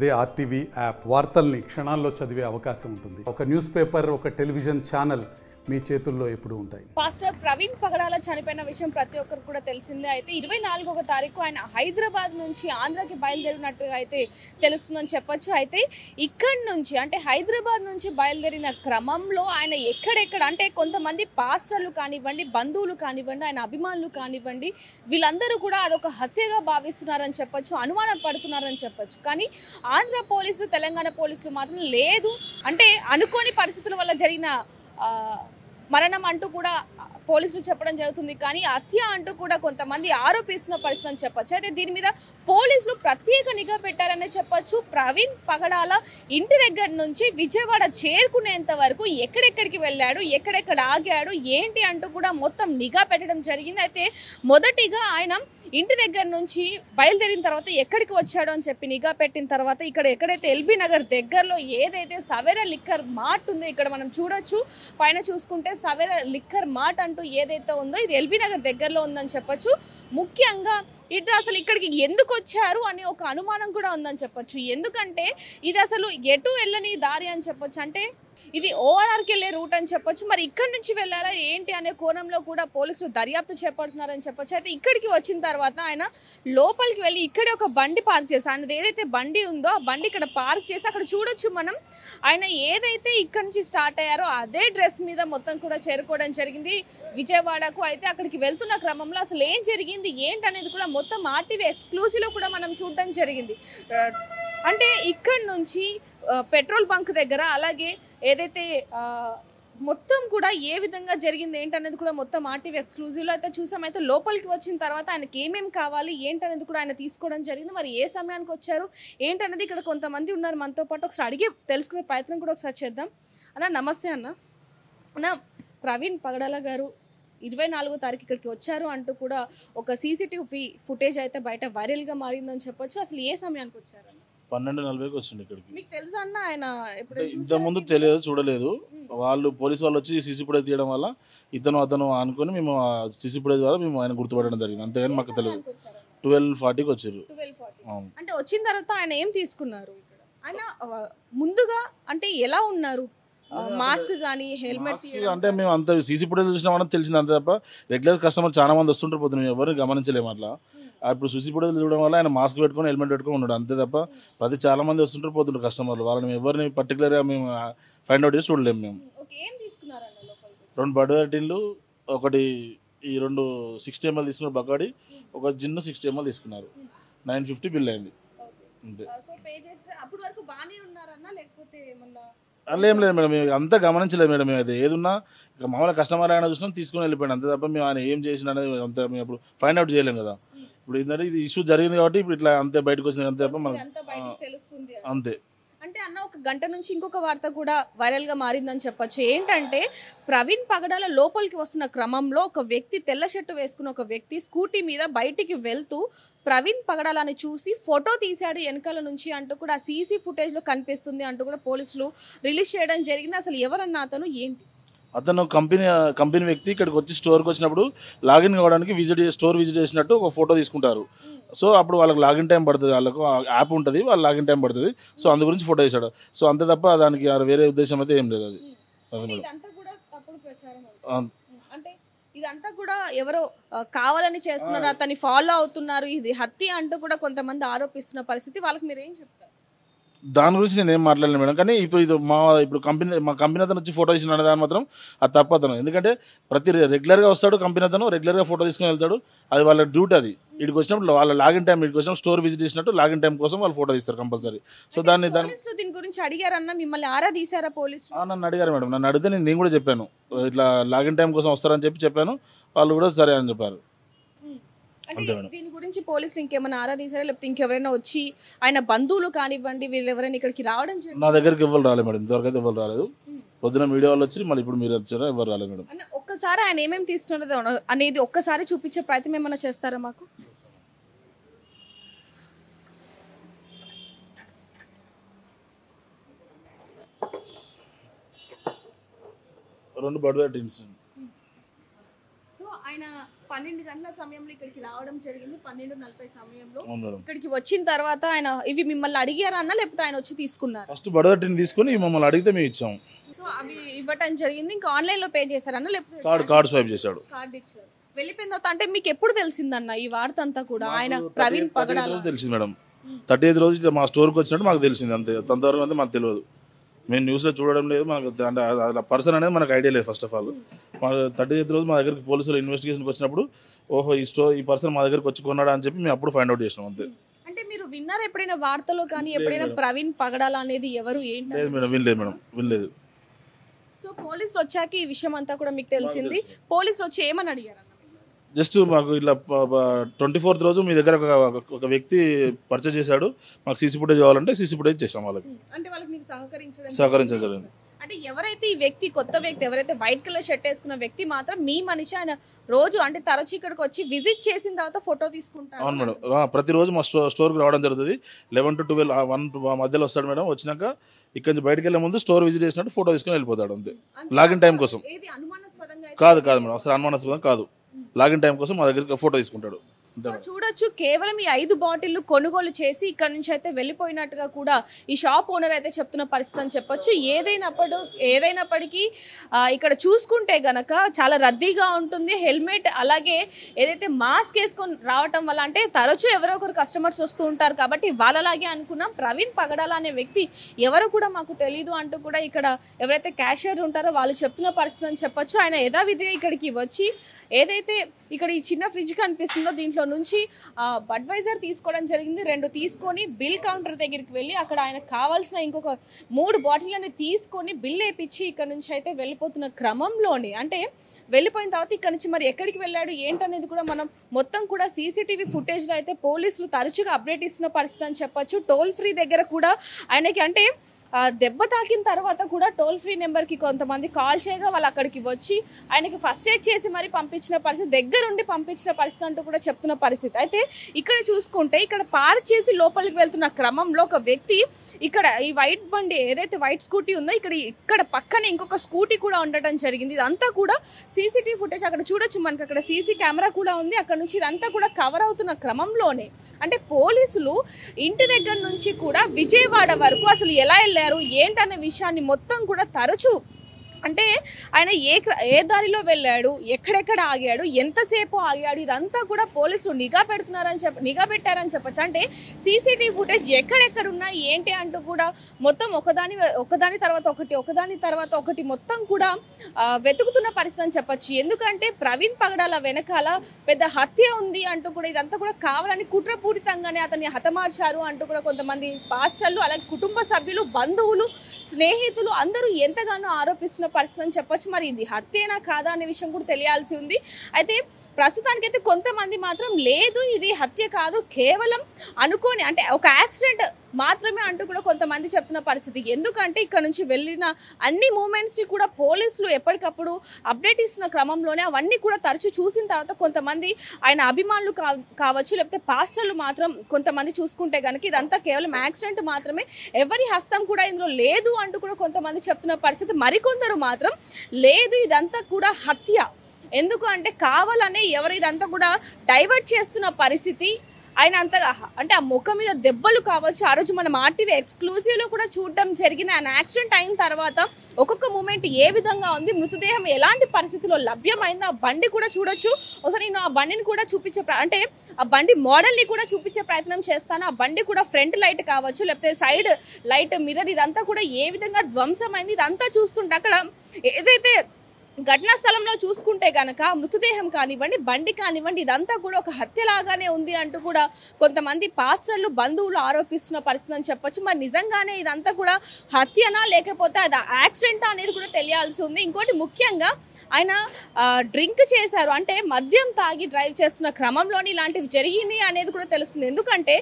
అదే RTV app వార్తల్ని క్షణాల్లో చదివే అవకాశం ఉంటుంది. ఒక న్యూస్ పేపర్, ఒక టెలివిజన్ ఛానల్ మీ చేతుల్లో ఎప్పుడూ ఉంటాయి. పాస్టర్ ప్రవీణ్ పగడాల చనిపోయిన విషయం ప్రతి ఒక్కరు కూడా తెలిసిందే. అయితే 24వ తారీఖు ఆయన హైదరాబాద్ నుంచి ఆంధ్రాకి బయలుదేరినట్టుగా అయితే తెలుస్తుందని చెప్పొచ్చు. అయితే ఇక్కడి నుంచి అంటే హైదరాబాద్ నుంచి బయలుదేరిన క్రమంలో ఆయన ఎక్కడెక్కడ అంటే కొంతమంది పాస్టర్లు కానివ్వండి, బంధువులు కానివ్వండి, ఆయన అభిమానులు కానివ్వండి, వీళ్ళందరూ కూడా అదొక హత్యగా భావిస్తున్నారని చెప్పొచ్చు, అనుమానం పడుతున్నారని చెప్పొచ్చు. కానీ ఆంధ్ర పోలీసులు, తెలంగాణ పోలీసులు మాత్రం లేదు అంటే అనుకోని పరిస్థితుల వల్ల జరిగిన మరణం అంటూ కూడా పోలీసులు చెప్పడం జరుగుతుంది. కానీ హత్య అంటూ కూడా కొంతమంది ఆరోపిస్తున్న పరిస్థితి అని చెప్పొచ్చు. అయితే దీని మీద పోలీసులు ప్రత్యేక నిఘా పెట్టారనే చెప్పొచ్చు. ప్రవీణ్ పగడాల ఇంటి దగ్గర నుంచి విజయవాడ చేరుకునేంత వరకు ఎక్కడెక్కడికి వెళ్ళాడు, ఎక్కడెక్కడ ఆగాడు, ఏంటి అంటూ కూడా మొత్తం నిఘా పెట్టడం జరిగింది. అయితే మొదటిగా ఆయన ఇంటి దగ్గర నుంచి బయలుదేరిన తర్వాత ఎక్కడికి వచ్చాడు అని చెప్పి నిఘా పెట్టిన తర్వాత ఇక్కడ ఎక్కడైతే ఎల్బీ నగర్ దగ్గరలో ఏదైతే సవేరా లిక్కర్ మార్ట్ ఉందో ఇక్కడ మనం చూడొచ్చు. పైన చూసుకుంటే సవేరా లిక్కర్ మార్ట్ అంటూ ఏదైతే ఉందో ఇది ఎల్బీ నగర్ దగ్గరలో ఉందని చెప్పొచ్చు. ముఖ్యంగా ఇటు అసలు ఇక్కడికి ఎందుకు వచ్చారు అని ఒక అనుమానం కూడా ఉందని చెప్పొచ్చు. ఎందుకంటే ఇది అసలు ఎటు వెళ్ళని దారి అని చెప్పొచ్చు. అంటే ఇది ఓఆర్ఆర్కి వెళ్ళే రూట్ అని చెప్పొచ్చు. మరి ఇక్కడి నుంచి వెళ్ళారా ఏంటి అనే కోణంలో కూడా పోలీసులు దర్యాప్తు చేపడుతున్నారని చెప్పొచ్చు. అయితే ఇక్కడికి వచ్చిన తర్వాత ఆయన లోపలికి వెళ్ళి ఇక్కడే ఒక బండి పార్క్ చేసి ఆయనది ఏదైతే బండి ఉందో ఆ బండి ఇక్కడ పార్క్ చేసి అక్కడ చూడొచ్చు మనం. ఆయన ఏదైతే ఇక్కడి నుంచి స్టార్ట్ అయ్యారో అదే డ్రెస్ మీద మొత్తం కూడా చేరుకోవడం జరిగింది విజయవాడకు. అయితే అక్కడికి వెళ్తున్న క్రమంలో అసలు ఏం జరిగింది ఏంటి అనేది కూడా మొత్తం ఆర్టీవీ ఎక్స్క్లూజివ్లో కూడా మనం చూడడం జరిగింది. అంటే ఇక్కడి నుంచి పెట్రోల్ బంక్ దగ్గర అలాగే ఏదైతే మొత్తం కూడా ఏ విధంగా జరిగింది ఏంటనేది కూడా మొత్తం ఆర్టీవీ ఎక్స్క్లూజివ్లో అయితే చూసాం. అయితే లోపలికి వచ్చిన తర్వాత ఆయనకి ఏమేమి కావాలి ఏంటనేది కూడా ఆయన తీసుకోవడం జరిగింది. మరి ఏ సమయానికి వచ్చారు ఏంటనేది ఇక్కడ కొంతమంది ఉన్నారు మనతో పాటు, ఒకసారి అడిగే తెలుసుకునే ప్రయత్నం కూడా ఒకసారి చేద్దాం. అన్న నమస్తే అన్న. అన్న ప్రవీణ్ పగడాల గారు 24వ తారీఖు ఇక్కడికి వచ్చారు అంటూ కూడా ఒక సీసీటీవీ ఫుటేజ్ అయితే బయట వైరల్గా మారిందని చెప్పొచ్చు. అసలు ఏ సమయానికి వచ్చారు? 12:40కి వచ్చిండు ఇక్కడికి. మీకు తెలుసా అన్న ఆయన ఇంతకుముందు తెలియదు, చూడలేదు. వాళ్ళు పోలీసు వాళ్ళు వచ్చి సీసీ ఫుటేజ్ తీయడం వల్ల అతను అనుకుని మేము సీసీ ఫుటేజ్ వల్ల మేము ఆయన గుర్తుపట్టడం జరిగింది. అంతేగాని మాకు తెలియదు. 12:40కి వచ్చారు. అంటే వచ్చిన తర్వాత ఆయన ఏం తీసుకున్నారు? ఆయన ముందుగా అంటే ఎలా ఉన్నారు? మాస్క్ కానీ హెల్మెట్ అంటే మేము అంత సీసీ ఫుటేజ్ చూసినామని తెలిసింది అంతే తప్ప రెగ్యులర్ కస్టమర్ చాలా మంది వస్తుంటారు పోతున్నాం, ఎవరు గమనించలేము అట్లా. ఇప్పుడు సీసీ ఫుటేజ్ చూడడం వల్ల ఆయన మాస్క్ పెట్టుకొని హెల్మెట్ పెట్టుకొని ఉన్నాడు అంతే తప్ప ప్రతి చాలా మంది వస్తుంటారు పోతుంటారు కస్టమర్లు. వాళ్ళని ఎవరిని పర్టికులర్గా మేము ఫైండ్ అవుట్ చేసి చూడలేము. మేము 2 బర్త్డే టిన్లు, ఒకటి ఈ 2 60 ml తీసుకున్నారు బకాడి, ఒక జిన్ను 60 ml తీసుకున్నారు. 950 బిల్ అయింది అంతే. ఏం లేదు మేడం, మేము అంతా గమనించలేదు మేడం. మేము అయితే ఏదున్నా ఇక మామూలుగా కస్టమర్ అయినా చూసినాం తీసుకుని వెళ్ళిపోయాడు అంతే తప్ప మేము ఆయన ఏం చేసిన అనేది అంతా మేము ఇప్పుడు ఫైండ్ అవుట్ చేయలేము కదా. ఇప్పుడు ఏంటంటే ఇది ఇష్యూ జరిగింది కాబట్టి ఇప్పుడు ఇట్లా అంతే బయటకు వచ్చింది అంతే తప్ప మనం అంతే. అంటే అన్న ఒక గంట నుంచి ఇంకొక వార్త కూడా వైరల్ గా మారిందని చెప్పొచ్చు. ఏంటంటే ప్రవీణ్ పగడాల లోపలికి వస్తున్న క్రమంలో ఒక వ్యక్తి, తెల్ల షర్టు వేసుకున్న ఒక వ్యక్తి స్కూటీ మీద బయటికి వెళ్తూ ప్రవీణ్ పగడాలని చూసి ఫోటో తీశాడు వెనకాల నుంచి అంటూ కూడా ఆ సీసీ ఫుటేజ్ లో కనిపిస్తుంది అంటూ కూడా పోలీసులు రిలీజ్ చేయడం జరిగింది. అసలు ఎవరన్నా అతను ఏంటి? అతను కంపెనీ వ్యక్తి ఇక్కడికి వచ్చి స్టోర్కి వచ్చినప్పుడు లాగిన్ కావడానికి స్టోర్ విజిట్ చేసినట్టు ఒక ఫోటో తీసుకుంటారు. సో అప్పుడు వాళ్ళకి లాగిన్ టైం పడుతుంది, వాళ్ళకు యాప్ ఉంటుంది, వాళ్ళ లాగిన్ టైం పడుతుంది. సో అందు గురించి ఫోటో వేసాడు. సో అంతే తప్ప దానికి వేరే ఉద్దేశం అయితే ఏం లేదు. అది ఇదంతా కూడా ఎవరో కావాలని చేస్తున్నారు, అతన్ని ఫాలో అవుతున్నారు, ఇది హత్య అంటూ కూడా కొంతమంది ఆరోపిస్తున్న పరిస్థితి. వాళ్ళకి మీరు ఏం చెప్తారు? దాని గురించి నేను ఏం మాట్లాడలేను మేడం. కానీ ఇప్పుడు మా కంపెనీ అతను వచ్చి ఫోటో తీసిన దాని మాత్రం అది తప్ప అతను. ఎందుకంటే రెగ్యులర్గా వస్తాడు కంపెనీ అతను, రెగ్యులర్గా ఫోటో తీసుకొని వెళ్తాడు, అది వాళ్ళ డ్యూటీ. అది ఇక్కడికి వచ్చినప్పుడు వాళ్ళ లాగిన్ టైం, ఇక్కడికి వచ్చినప్పుడు స్టోర్ విజిట్ చేసినట్టు లాగిన్ టైం కోసం వాళ్ళు ఫోటో తీస్తారు కంపల్సరీ. సో దీని గురించి అడిగారన్న, మిమ్మల్ని ఆరా తీసారా పోలీసులు? నన్ను అడిగారు మేడం. నన్ను అడిగితే నేను కూడా చెప్పాను ఇట్లా లాగిన్ టైం కోసం వస్తారని చెప్పాను. వాళ్ళు కూడా సరే అని చెప్పారు. దీని గురించి పోలీసులు ఇంకేమైనా ఆరా తీసారా, లేకపోతే ఇంకెవరైనా వచ్చి ఆయన బంధువులు కానివ్వండి వీళ్ళు ఎవరైనా ఇక్కడికి రావడం? నా దగ్గరికి ఎవరు రాలేదు మేడం, ఇంతవరకు అయితే ఎవరు రాలేదు. పొద్దున మీడియా వాళ్ళు వచ్చి మళ్ళీ ఇప్పుడు మీరు వచ్చారా, ఎవరు రాలేదు మేడం. ఒక్కసారి ఆయన ఏమేమి తీసుకున్నదో అనేది ఒక్కసారి చూపించే ప్రయత్నం ఏమైనా చేస్తారా మాకు? రెండు బర్త్డే టిన్స్. సో ఆయన 12 గంటల సమయంలో ఇక్కడికి రావడం జరిగింది. 12:40 సమయంలో అవును మేడం. ఇక్కడికి వచ్చిన తర్వాత ఆయన ఇవి మిమ్మల్ని అడిగారా అన్న, లేకపోతే ఆయన వచ్చి తీసుకున్నారు? ఫస్ట్ బడదట్టిని తీసుకొని మమ్మల్ని అడిగితే మేము ఇచ్చాము. సో అవి ఇవ్వటం జరిగింది. ఇంకా ఆన్లైన్ లో పే చేశారన్న, లేకపోతే కార్డు స్వైప్ చేశాడు. కార్డు ఇచ్చారు. వెళ్ళిపోయిన తర్వాత అంటే మీకు ఎప్పుడు తెలిసిందన్న ఈ వార్త అంతా కూడా? ఆయన ప్రవీణ్ పగడాల తెలిసింది మేడం. 35 రోజు మా స్టోర్కి వచ్చినట్టు మాకు తెలిసింది. అంతే, అంతవరకు అంతే మాకు తెలియదు. మేము న్యూస్లో చూడడం లేదు, మనకు అంటే అలా పర్సన్ అనేది మనకు ఐడియా లేదు. ఫస్ట్ ఆఫ్ ఆల్ మా 35 రోజు మా దగ్గరికి పోలీసులు ఇన్వెస్టిగేషన్కి వచ్చినప్పుడు ఓహో ఈ పర్సన్ మా దగ్గరికి వచ్చి కొన్నాడా అని చెప్పి మేము అప్పుడు ఫైండ్ అవుట్ చేసినాం. అంతే. అంటే మీరు విన్నారా ఎప్పుడైనా వార్తలో కానీ ఎప్పుడైనా ప్రవీణ్ పగడాల అనేది ఎవరు ఏంటి? లేదు మేడం, వినలేదు మేడం, వినలేదు. సో పోలీసులు వచ్చాక ఈ విషయం అంతా కూడా మీకు తెలిసింది. పోలీసులు వచ్చి ఏమని అడిగారు? జస్ట్ మాకు ఇట్లా 24th రోజు మీ దగ్గర ఒక వ్యక్తి పర్చేజ్ చేశాడు, మాకు సీసీ ఫుటేజ్ కావాలంటే సీసీ ఫుటేజ్ చేసాం వాళ్ళకి. అంటే వాళ్ళకి మీరు సహకరించలేదు. అంటే ఎవరైతే ఈ వ్యక్తి కొత్త వ్యక్తి ఎవరైతే వైట్ కలర్ షర్ట్ వేసుకున్న వ్యక్తి మాత్రం మీ మనిషి, ఆయన రోజు అంటే తరచు ఇక్కడికి వచ్చి విజిట్ చేసిన తర్వాత ఫోటో తీసుకుంటారు? అవును మేడం, ప్రతిరోజు మా స్టోర్కి రావడం జరుగుతుంది. 11 to 12 1 మధ్యలో వస్తాడు మేడం. వచ్చినాక ఇక్కడ నుంచి బయటకు వెళ్ళే ముందు స్టోర్ విజిట్ చేసినట్టు ఫోటో తీసుకొని వెళ్ళిపోతాడు. అంతే, లాగిన్ టైం కోసం. కాదు మేడం, అసలు అనుమానాస్పదం కాదు. లాగిన్ టైం కోసం మా దగ్గరికి ఫోటో తీసుకుంటాడు. చూడొచ్చు, కేవలం ఈ 5 బాటిళ్లు కొనుగోలు చేసి ఇక్కడ నుంచి అయితే వెళ్ళిపోయినట్టుగా కూడా ఈ షాప్ ఓనర్ అయితే చెప్తున్న పరిస్థితి అని చెప్పొచ్చు. ఏదైనప్పటికీ ఇక్కడ చూసుకుంటే గనక చాలా రద్దీగా ఉంటుంది. హెల్మెట్ అలాగే ఏదైతే మాస్క్ వేసుకొని రావటం వల్ల, అంటే తరచూ ఎవరో ఒకరు కస్టమర్స్ వస్తూ ఉంటారు కాబట్టి వాళ్ళలాగే అనుకున్నాం. ప్రవీణ్ పగడాల అనే వ్యక్తి ఎవరు కూడా మాకు తెలీదు అంటూ కూడా ఇక్కడ ఎవరైతే క్యాషియర్ ఉంటారో వాళ్ళు చెప్తున్న పరిస్థితి అని చెప్పొచ్చు. ఆయన యథావిధిగా ఇక్కడికి వచ్చి ఏదైతే ఇక్కడ ఈ చిన్న ఫ్రిడ్జ్ కనిపిస్తుందో దీంట్లో నుంచి బడ్వైజర్ తీసుకోవడం జరిగింది. 2 తీసుకొని బిల్ కౌంటర్ దగ్గరికి వెళ్ళి అక్కడ ఆయనకు కావాల్సిన ఇంకొక 3 బాటిల్ని తీసుకొని బిల్ వేయించి ఇక్కడ నుంచి అయితే వెళ్ళిపోతున్న క్రమంలోనే, అంటే వెళ్ళిపోయిన తర్వాత ఇక్కడ నుంచి మరి ఎక్కడికి వెళ్ళాడు ఏంటనేది కూడా మనం మొత్తం కూడా సీసీటీవీ ఫుటేజ్లో అయితే పోలీసులు తరచుగా అప్డేట్ ఇస్తున్న పరిస్థితి అని చెప్పొచ్చు. టోల్ ఫ్రీ దగ్గర కూడా ఆయనకి అంటే దెబ్బ తాకిన తర్వాత కూడా టోల్ ఫ్రీ నెంబర్కి కొంతమంది కాల్ చేయగా వాళ్ళు అక్కడికి వచ్చి ఆయనకి ఫస్ట్ ఎయిడ్ చేసి మరి పంపించిన పరిస్థితి, దగ్గరుండి పంపించిన పరిస్థితి అంటూ కూడా చెప్తున్న పరిస్థితి. అయితే ఇక్కడ చూసుకుంటే ఇక్కడ పార్క్ చేసి లోపలికి వెళ్తున్న క్రమంలో ఒక వ్యక్తి ఇక్కడ ఈ వైట్ బండి ఏదైతే వైట్ స్కూటీ ఉందో ఇక్కడ పక్కనే ఇంకొక స్కూటీ కూడా ఉండటం జరిగింది. ఇదంతా కూడా సీసీటీవీ ఫుటేజ్ అక్కడ చూడొచ్చు. మనకి అక్కడ సీసీ కెమెరా కూడా ఉంది. అక్కడ నుంచి ఇదంతా కూడా కవర్ అవుతున్న క్రమంలోనే అంటే పోలీసులు ఇంటి దగ్గర నుంచి కూడా విజయవాడ వరకు అసలు ఎలా ఏంటనే విషయాన్ని మొత్తం కూడా తరచూ అంటే ఆయన ఏ దారిలో వెళ్ళాడు, ఎక్కడెక్కడ ఆగాడు, ఎంతసేపు ఆగాడు, ఇదంతా కూడా పోలీసులు నిఘా పెట్టారని చెప్పచ్చు. అంటే సీసీటీవీ ఫుటేజ్ ఎక్కడెక్కడ ఉన్నాయి ఏంటి అంటూ కూడా మొత్తం ఒకదాని తర్వాత ఒకటి మొత్తం కూడా వెతుకుతున్న పరిస్థితి అని చెప్పచ్చు. ఎందుకంటే ప్రవీణ్ పగడాల వెనకాల పెద్ద హత్య ఉంది అంటూ కూడా ఇదంతా కూడా కావాలని కుట్రపూరితంగానే అతన్ని హతమార్చారు అంటూ కూడా కొంతమంది పాస్టర్లు అలాగే కుటుంబ సభ్యులు, బంధువులు, స్నేహితులు అందరూ ఎంతగానో ఆరోపిస్తున్న పరిస్థితి అని చెప్పొచ్చు. మరి ఇది హత్యేనా కాదా అనే విషయం కూడా తెలియాల్సి ఉంది. అయితే ప్రస్తుతానికైతే కొంతమంది మాత్రం లేదు ఇది హత్య కాదు, కేవలం అనుకోని అంటే ఒక యాక్సిడెంట్ మాత్రమే అంటూ కూడా కొంతమంది చెప్తున్న పరిస్థితి. ఎందుకంటే ఇక్కడ నుంచి వెళ్ళిన అన్ని మూమెంట్స్ని కూడా పోలీసులు ఎప్పటికప్పుడు అప్డేట్ ఇస్తున్న క్రమంలోనే అవన్నీ కూడా తరచూ చూసిన తర్వాత కొంతమంది ఆయన అభిమానులు కావచ్చు, లేకపోతే పాస్టర్లు మాత్రం కొంతమంది చూసుకుంటే కనుక ఇదంతా కేవలం యాక్సిడెంట్ మాత్రమే, ఎవరి హస్తం కూడా ఇందులో లేదు అంటూ కూడా కొంతమంది చెప్తున్న పరిస్థితి. మరికొందరు మాత్రం లేదు ఇదంతా కూడా హత్య, ఎందుకు అంటే కావాలనే ఎవరు ఇదంతా కూడా డైవర్ట్ చేస్తున్న పరిస్థితి. ఆయన అంతగా అంటే ఆ ముఖం మీద దెబ్బలు కావచ్చు, ఆ రోజు మనం ఆర్టీవీ ఎక్స్క్లూజివ్లో కూడా చూడడం జరిగిన ఆయన యాక్సిడెంట్ అయిన తర్వాత ఒక్కొక్క మూమెంట్ ఏ విధంగా ఉంది, మృతదేహం ఎలాంటి పరిస్థితిలో లభ్యమైంది, ఆ బండి కూడా చూడొచ్చు. ఒకసారి నేను ఆ బండిని కూడా అంటే ఆ బండి మోడల్ని కూడా చూపించే ప్రయత్నం చేస్తాను. ఆ బండి కూడా ఫ్రంట్ లైట్ కావచ్చు, లేకపోతే సైడ్ లైట్, మిర్రర్ ఇదంతా కూడా ఏ విధంగా ధ్వంసమైంది ఇదంతా చూస్తుంటే అక్కడ ఏదైతే ఘటనా స్థలంలో చూసుకుంటే కనుక మృతదేహం కానివ్వండి, బండి కానివ్వండి, ఇదంతా కూడా ఒక హత్యలాగానే ఉంది అంటూ కూడా కొంతమంది పాస్టర్లు, బంధువులు ఆరోపిస్తున్న పరిస్థితి అని చెప్పొచ్చు. మరి నిజంగానే ఇదంతా కూడా హత్యనా లేకపోతే అది యాక్సిడెంటా అనేది కూడా తెలియాల్సి ఉంది. ఇంకోటి ముఖ్యంగా ఆయన డ్రింక్ చేశారు అంటే మద్యం తాగి డ్రైవ్ చేస్తున్న క్రమంలోని ఇలాంటివి జరిగినాయి అనేది కూడా తెలుస్తుంది. ఎందుకంటే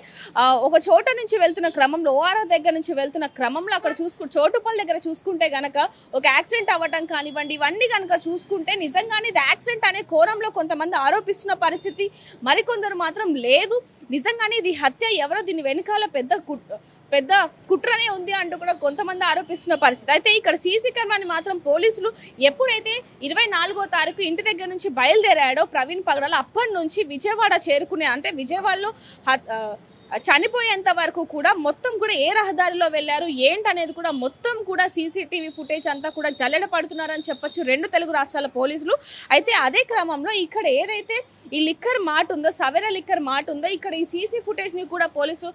ఒక చోట నుంచి వెళ్తున్న క్రమంలో ఓఆర్ఆర్ దగ్గర నుంచి వెళ్తున్న క్రమంలో అక్కడ చోటుపల్లి దగ్గర చూసుకుంటే గనక ఒక యాక్సిడెంట్ అవ్వటం కానివ్వండి, ఇవన్నీ కనుక చూసుకుంటే నిజంగానే ఇది యాక్సిడెంట్ అనే కోణంలో కొంతమంది ఆరోపిస్తున్న పరిస్థితి, మరికొందరు మాత్రం లేదు నిజంగానే ఇది హత్య, ఎవరో దీని వెనకాల పెద్ద కుట్రనే ఉంది అంటూ కూడా కొంతమంది ఆరోపిస్తున్న పరిస్థితి. అయితే ఇక్కడ సీసీ కెమెరాని మాత్రం పోలీసులు ఎప్పుడైతే 24వ తారీఖు ఇంటి దగ్గర నుంచి బయలుదేరాడో ప్రవీణ్ పగడాల, అప్పటి నుంచి విజయవాడ చేరుకునే అంటే విజయవాడలో చనిపోయేంత వరకు కూడా మొత్తం కూడా ఏ రహదారిలో వెళ్ళారు ఏంటనేది కూడా మొత్తం కూడా సీసీటీవీ ఫుటేజ్ అంతా కూడా జల్లెడ పడుతున్నారని చెప్పొచ్చు 2 తెలుగు రాష్ట్రాల పోలీసులు. అయితే అదే క్రమంలో ఇక్కడ ఏదైతే ఈ లిక్కర్ మార్ట్ ఉందో, సవేర లిక్కర్ మార్ట్ ఉందో, ఇక్కడ ఈ సీసీ ఫుటేజ్ ని కూడా పోలీసులు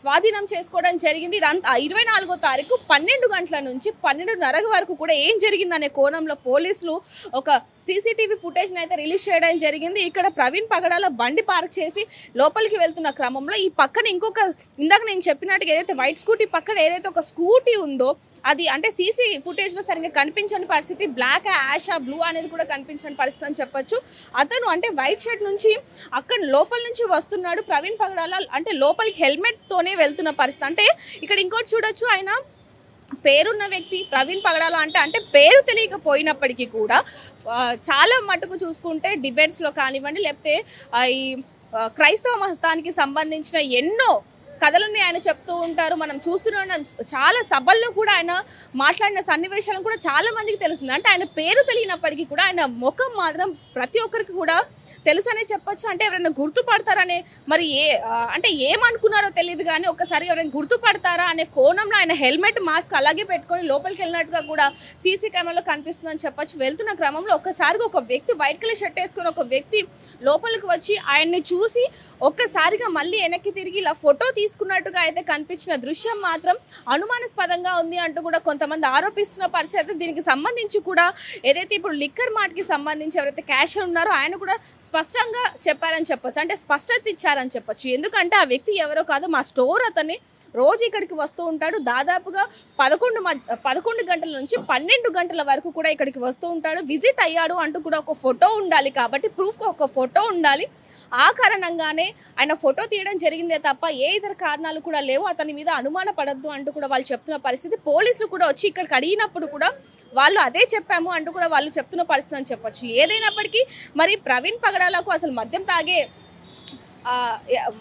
స్వాధీనం చేసుకోవడం జరిగింది. ఇదంతా 24వ తారీఖు 12 గంటల నుంచి 12:30 వరకు కూడా ఏం జరిగిందనే కోణంలో పోలీసులు ఒక సీసీటీవీ ఫుటేజ్ అయితే రిలీజ్ చేయడం జరిగింది. ఇక్కడ ప్రవీణ్ పగడాల బండి పార్క్ చేసి లోపలికి వెళ్తున్న క్రమంలో ఈ పక్కన ఇంకొక, ఇందాక నేను చెప్పినట్టుగా ఏదైతే వైట్ స్కూటీ పక్కన ఏదైతే ఒక స్కూటీ ఉందో అది అంటే సీసీ ఫుటేజ్ లో సరిగ్గా కనిపించని పరిస్థితి, బ్లాక్ యాష్ బ్లూ అనేది కూడా కనిపించని పరిస్థితి అని చెప్పొచ్చు. అతను అంటే వైట్ షర్ట్ నుంచి అక్కడ లోపల నుంచి వస్తున్నాడు ప్రవీణ్ పగడాల, అంటే లోపలికి హెల్మెట్ తోనే వెళ్తున్న పరిస్థితి. అంటే ఇక్కడ ఇంకోటి చూడొచ్చు, ఆయన పేరున్న వ్యక్తి ప్రవీణ్ పగడాల అంటే పేరు తెలియకపోయినప్పటికీ కూడా చాలా మటుకు చూసుకుంటే డిబేట్స్లో కానివ్వండి, లేకపోతే ఈ క్రైస్తవ మతానికి సంబంధించిన ఎన్నో కథలని ఆయన చెప్తూ ఉంటారు. మనం చూస్తున్న చాలా సభల్లో కూడా ఆయన మాట్లాడిన సన్నివేశాలను కూడా చాలా మందికి తెలుస్తుంది. అంటే ఆయన పేరు తెలియనప్పటికీ కూడా ఆయన ముఖం మాత్రం ప్రతి ఒక్కరికి కూడా తెలుసు అనే చెప్పొచ్చు. అంటే ఎవరైనా గుర్తుపడతారనే, మరి అంటే ఏమనుకున్నారో తెలియదు కానీ ఒక్కసారి ఎవరైనా గుర్తుపడతారా అనే కోణంలో ఆయన హెల్మెట్ మాస్క్ అలాగే పెట్టుకొని లోపలికి వెళ్ళినట్టుగా కూడా సీసీ కెమెరాలో కనిపిస్తుందని చెప్పొచ్చు. వెళ్తున్న క్రమంలో ఒక్కసారిగా ఒక వ్యక్తి వైట్ కలర్ షర్ట్ వేసుకుని ఒక వ్యక్తి లోపలికి వచ్చి ఆయన్ని చూసి ఒక్కసారిగా మళ్ళీ వెనక్కి తిరిగి ఇలా ఫోటో తీసుకున్నట్టుగా అయితే కనిపించిన దృశ్యం మాత్రం అనుమానాస్పదంగా ఉంది అంటూ కూడా కొంతమంది ఆరోపిస్తున్న పరిస్థితి. దీనికి సంబంధించి కూడా ఏదైతే ఇప్పుడు లిక్కర్ మార్ట్ కి సంబంధించి ఎవరైతే క్యాషియర్ ఉన్నారో ఆయన కూడా స్పష్టంగా చెప్పారని చెప్పొచ్చు, అంటే స్పష్టత ఇచ్చారని చెప్పొచ్చు. ఎందుకంటే ఆ వ్యక్తి ఎవరో కాదు, మా స్టోర్ అతన్ని రోజు ఇక్కడికి వస్తూ ఉంటాడు. దాదాపుగా 11 గంటల నుంచి 12 గంటల వరకు కూడా ఇక్కడికి వస్తూ ఉంటాడు. విజిట్ అయ్యాడు అంటూ కూడా ఒక ఫోటో ఉండాలి, కాబట్టి ప్రూఫ్గా ఒక ఫోటో ఉండాలి. ఆ కారణంగానే ఆయన ఫోటో తీయడం జరిగిందే తప్ప ఏ ఇతర కారణాలు కూడా లేవు. అతని మీద అనుమాన పడద్దు అంటూ కూడా వాళ్ళు చెప్తున్న పరిస్థితి. పోలీసులు కూడా వచ్చి ఇక్కడికి అడిగినప్పుడు కూడా వాళ్ళు అదే చెప్పాము అంటూ కూడా వాళ్ళు చెప్తున్న పరిస్థితి అని చెప్పొచ్చు. ఏదైనప్పటికీ మరి ప్రవీణ్ పగడాలకు అసలు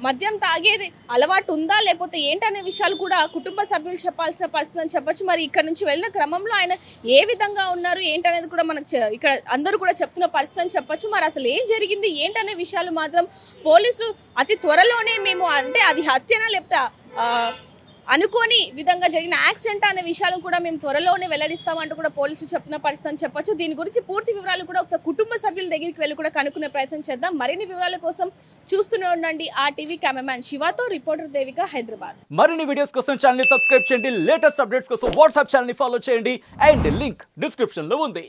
మద్యం తాగేది అలవాటు ఉందా లేకపోతే ఏంటనే విషయాలు కూడా కుటుంబ సభ్యులు చెప్పాల్సిన పరిస్థితి అని చెప్పొచ్చు. మరి ఇక్కడ నుంచి వెళ్ళిన క్రమంలో ఆయన ఏ విధంగా ఉన్నారు ఏంటనేది కూడా మనకు ఇక్కడ అందరూ కూడా చెప్తున్న పరిస్థితి అని చెప్పొచ్చు. మరి అసలు ఏం జరిగింది ఏంటనే విషయాలు మాత్రం పోలీసులు అతి త్వరలోనే మేము, అంటే అది హత్యనా లేకపోతే అనుకోని విధంగా జరిగిన యాక్సిడెంట్ అనే విషయాలను కూడా మేము త్వరలోనే వెల్లడిస్తామంటూ కూడా పోలీసులు చెప్తున్న పరిస్థితి అని చెప్పొచ్చు. దీని గురించి పూర్తి వివరాలు కూడా ఒకసారి కుటుంబ సభ్యుల దగ్గరికి వెళ్ళి కూడా కనుక్కునే ప్రయత్నం చేద్దాం. మరిన్ని వివరాల కోసం చూస్తూనే ఉండండి ఆ టీవీ. కెమెరామ్యాన్ శివాతో రిపోర్టర్ దేవిక, హైదరాబాద్. మరిన్ని వీడియోస్ కోసం ఛానల్ ని సబ్స్క్రైబ్ చేయండి, లేటెస్ట్ అప్డేట్స్ కోసం వాట్సాప్ ఛానల్ ని ఫాలో చేయండి, అండ్ లింక్ డిస్క్రిప్షన్ లో ఉంది.